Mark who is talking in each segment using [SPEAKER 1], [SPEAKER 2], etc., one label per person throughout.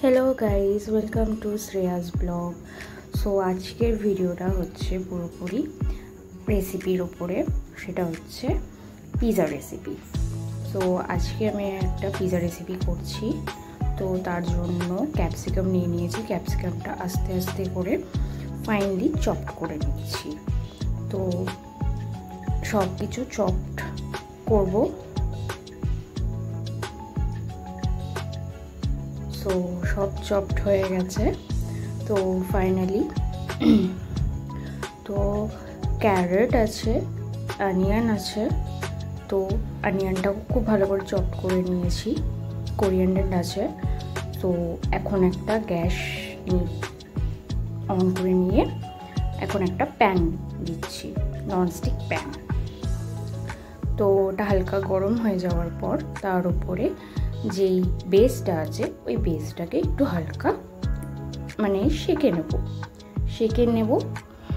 [SPEAKER 1] Hello guys, welcome to Shreyas blog. So আজকের ভিডিওটা হচ্ছে পুরোপুরি রেসিপির ওপরে, সেটা হচ্ছে পিৎজা রেসিপি। সো আজকে আমি একটা পিৎজা রেসিপি করছি। তো তার জন্য ক্যাপসিকাম নিয়ে নিয়েছি। ক্যাপসিকামটা আস্তে আস্তে করে ফাইনলি চপড করে নিচ্ছি। তো সব কিছু চপড করবো। তো সব চপড হয়ে গেছে। তো ফাইনালি তো ক্যারেট আছে, অনিয়ন আছে। তো অনিয়নটাও খুব ভালো করে চপড করে নিয়েছি। কোরিয়ান্ডার আছে। তো এখন একটা গ্যাস অন করে নিয়ে এখন একটা প্যান দিচ্ছি, ননস্টিক প্যান। তো ওটা হালকা গরম হয়ে যাওয়ার পর তার উপরে যেই বেসটা আছে ওই বেসটাকে একটু হালকা সেঁকে নেব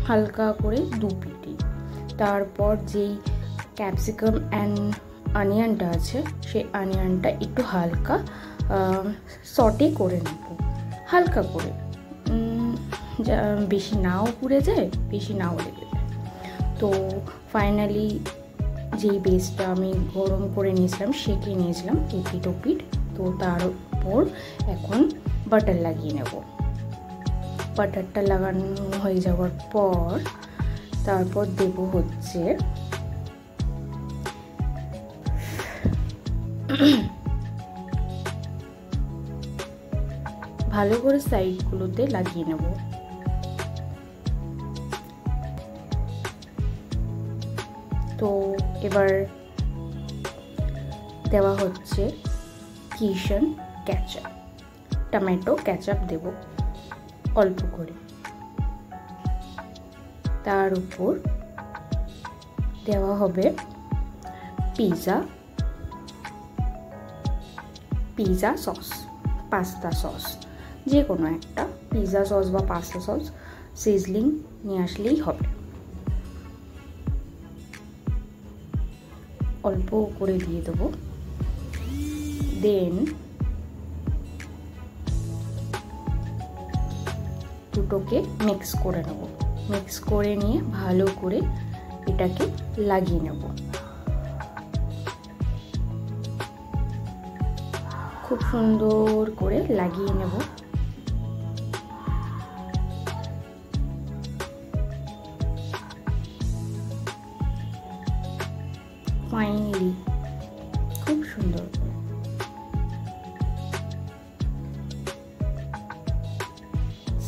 [SPEAKER 1] হালকা করে দু পিটি। তারপর যেই ক্যাপসিকাম অ্যান্ড অনিয়নটা আছে সেই অনিয়নটা একটু হালকা সটে করে নেব, হালকা করে, বেশি নাও পুড়ে যায়, বেশি নাও লেগে যায়। তো ফাইনালি যেই বেসটা আমি গরম করে নিয়েছিলাম, সেঁকে নিয়েছিলাম এপিট ওপিট, তো তার উপর এখন বাটার লাগিয়ে নেব। বাটারটা লাগানো হয়ে যাওয়ার পর তারপর দেব হচ্ছে ভালো করে সাইডগুলোতে লাগিয়ে নেব। তো এবার দেওয়া হচ্ছে কিচেন কেচাপ, টমেটো কেচাপ দেব অল্প করে। তার উপর দেওয়া হবে পিৎজা সস, পাস্তা সস, যে কোনো একটা পিৎজা সস বা পাস্তা সস সিজলিং নিয়ে আসলেই হবে। অল্প করে দিয়ে দেবো। দেন দুটোকে মিক্স করে নেব। মিক্স করে নিয়ে ভালো করে এটাকে লাগিয়ে নেব। খুব সুন্দর করে লাগিয়ে নেব। ফাইনালি খুব সুন্দর করে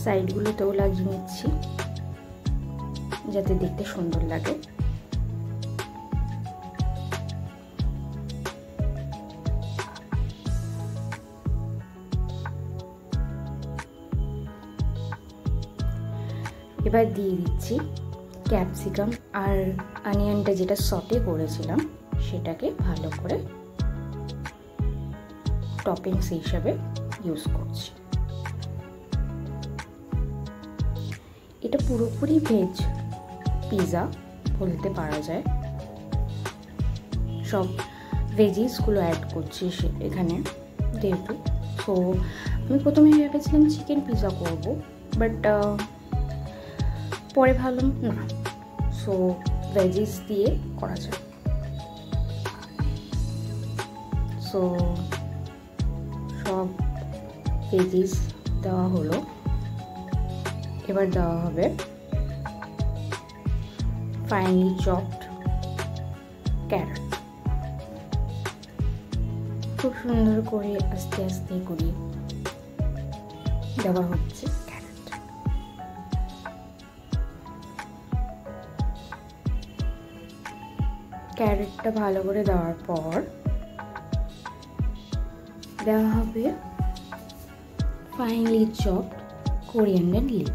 [SPEAKER 1] সাইডগুলোতেও লাগিয়ে নিচ্ছি যাতে দেখতে সুন্দর লাগে। এবার দিয়ে দিচ্ছি ক্যাপসিকাম আর অনিয়নটা যেটা সটে করেছিলাম সেটাকে ভালো করে টপিংস হিসাবে ইউজ করছি। এটা পুরোপুরি ভেজ পিৎজা বলতে পারা যায়। সব ভেজিসগুলো অ্যাড করছি এখানে যেহেতু। সো আমি প্রথমে ভেবেছিলাম চিকেন পিৎজা করব, বাট পরে ভাবলাম না, সো ভেজিস দিয়ে করা যায়। সো সব ভেজিস দেওয়া হলো। এবার দেওয়া হবে ফাইনলি চপড ক্যারট। খুব সুন্দর করে আস্তে আস্তে করে দেওয়া হচ্ছে ক্যারট। ক্যারটটা ভালো করে দেওয়ার পর দেওয়া হবে finally chopped coriander leave.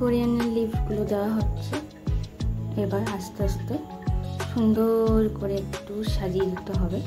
[SPEAKER 1] Coriander লিভগুলো দেওয়া হচ্ছে। এবার আস্তে আস্তে সুন্দর করে একটু সাজিয়ে দিতে হবে।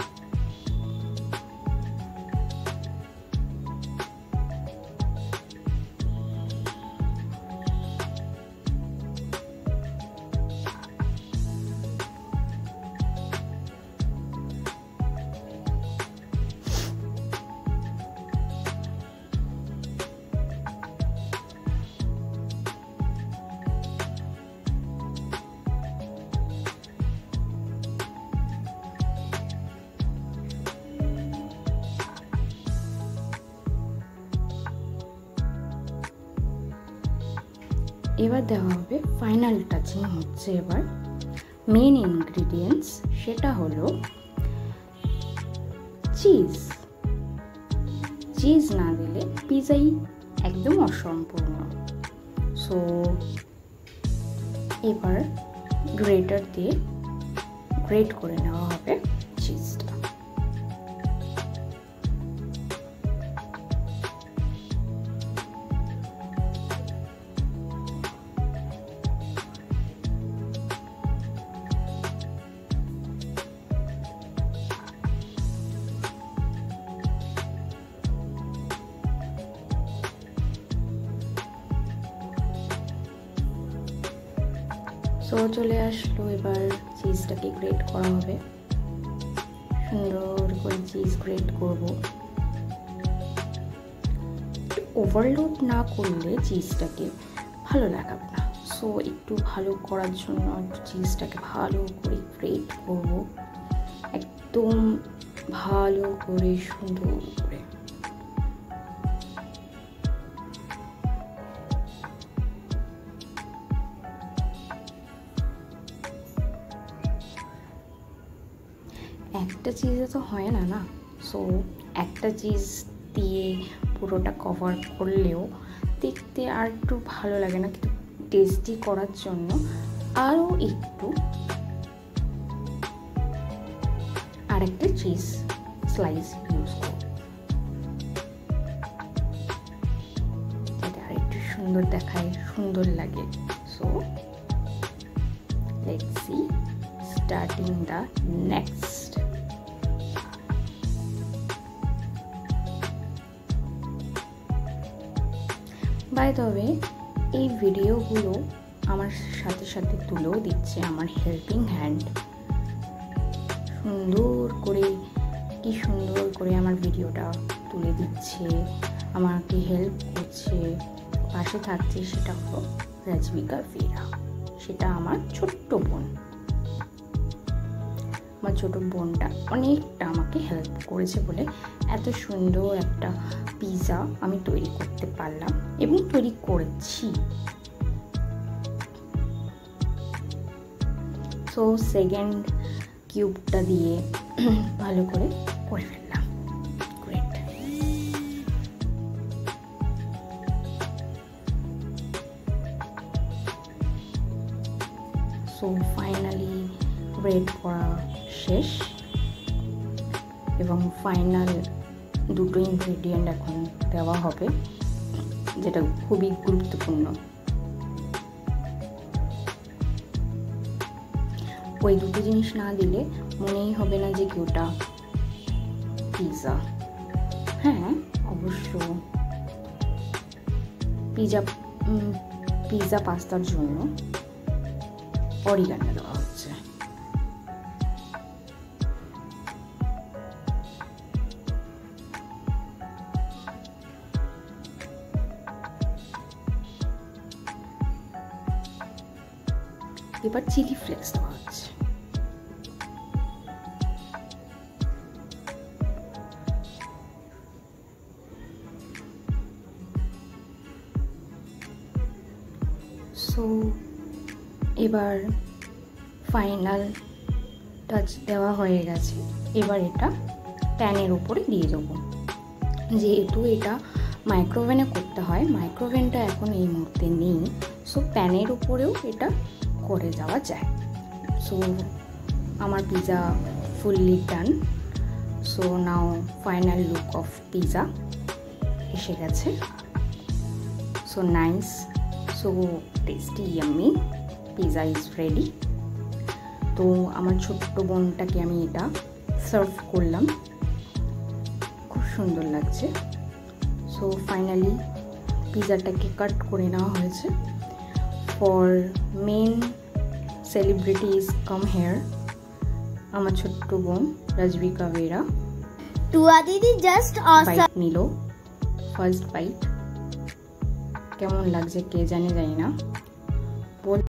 [SPEAKER 1] এবার দেওয়া হবে ফাইনাল টাচিং, হচ্ছে এবার মেন ইনগ্রিডিয়েন্টস, সেটা হলো চিজ। চিজ না দিলে পিজাই একদম অসম্পূর্ণ। সো এবার গ্রেটার দিয়ে গ্রেট করে নেওয়া হবে চিজটা। সো চলে আসলো, এবার চিজটাকে গ্রেট করা হবে। সুন্দর করে চিজ গ্রেট করব। ওভারলোড না করলে চিজটাকে ভালো লাগাবে না। সো একটু ভালো করার জন্য একটু চিজটাকে ভালো করে গ্রেট করব, একদম ভালো করে সুন্দর করে। একটা চিজে তো হয় না না, সো একটা চিজ দিয়ে পুরোটা কভার করলেও দেখতে আর একটু ভালো লাগে না, কিন্তু টেস্টি করার জন্য আরও একটু আরেকটা চিজ স্লাইস ইউজ করব, যাতে আর একটু সুন্দর দেখায়, সুন্দর লাগে। So let's see, starting the next. By the way, এই ভিডিওগুলো আমার সাথে সাথে তুলেও দিচ্ছে আমার হেল্পিং হ্যান্ড। সুন্দর করে, কি সুন্দর করে আমার ভিডিওটা তুলে দিচ্ছে, আমাকে হেল্প করছে, পাশে থাকছে। সেটা হলো রাজবিকা ভেরা, সেটা আমার ছোট্ট বোন। আমার ছোট বোনটা অনেকটা আমাকে হেল্প করেছে বলে এত সুন্দর একটা পিৎজা আমি তৈরি করতে পারলাম এবং তৈরি করেছি। সো সেকেন্ড কিউবটা দিয়ে ভালো করে ফেললাম। গ্রেট। সো ফাইনালি গ্রেট করা শেষ এবং ফাইনাল দুটো ইনগ্রেডিয়েন্ট এখন দেওয়া হবে, যেটা খুবই গুরুত্বপূর্ণ। ওই দুটো জিনিস না দিলে মনেই হবে না যে কি ওটা পিৎজা। হ্যাঁ, অবশ্য পিৎজা পাস্তার জন্য অরিগানো দেওয়া হচ্ছে। এবার চিলি ফ্লেক্স দেওয়া হচ্ছে। সো এবার ফাইনাল টাচ দেওয়া হয়ে গেছে। এবার এটা প্যানের উপরে দিয়ে দেবো। যেহেতু এটা মাইক্রোওভেনে করতে হয়, মাইক্রোওভেনটা এখন এই মুহূর্তে নেই, সো প্যানের উপরেও এটা করে দেওয়া যায়। সো আমার pizza fully done. So now final look of pizza এসে গেছে। So nice, so tasty, yummy. Pizza is ready. তো আমার ছোট্ট বোনটাকে আমি এটা সার্ভ করলাম, খুব সুন্দর লাগছে। সো ফাইনালি পিৎজাটাকে কাট করে নেওয়া হয়েছে। For main celebrities come here, আমার ছোট্ট বোন রাজবিকা ভেরা।
[SPEAKER 2] টুয়া দিদি জাস্ট অসাম
[SPEAKER 1] নিল ফার্স্ট বাইট। কেমন লাগছে কে জানি না।